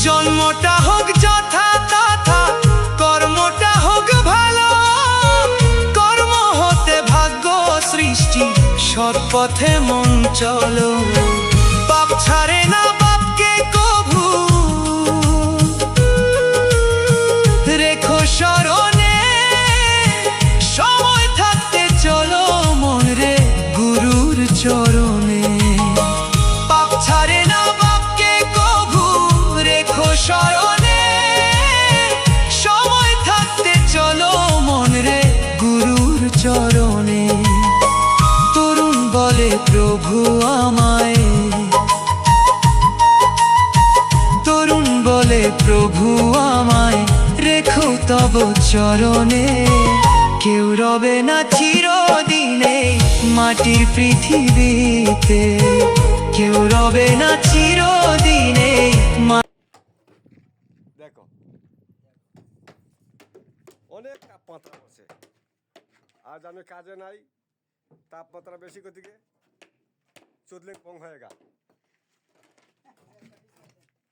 জন্মটা হোক যথা তথা, কর্মটা হোক ভালো, কর্ম হতে ভাগ্য সৃষ্টি, সৎ পথে মন চলো। বাপ ছাড়ে না বাপকে কভু, রেখো স্মরণে, সময় থাকতে চলো মন রে গুরুর চরণে। বাপ ছাড়ে না বাপকে কভু, রেখো স্মরণে, সময় থাকতে চলো মন রে গুরুর চরণে। তরুণ বলে প্রভু আমায়, তরুণ বলে প্রভু আমায়, রেখো তব চরণে। কেউ রবে না চিরদিনে মাটির পৃথিবীতে, কেউ রবে না চিরদিনে। দেখো অনেক তাপমাত্রা পড়ছে, আজ আমি কাজে নাই, তাপমাত্রা বেশি গতিকে চুদলে কম হয়ে গা।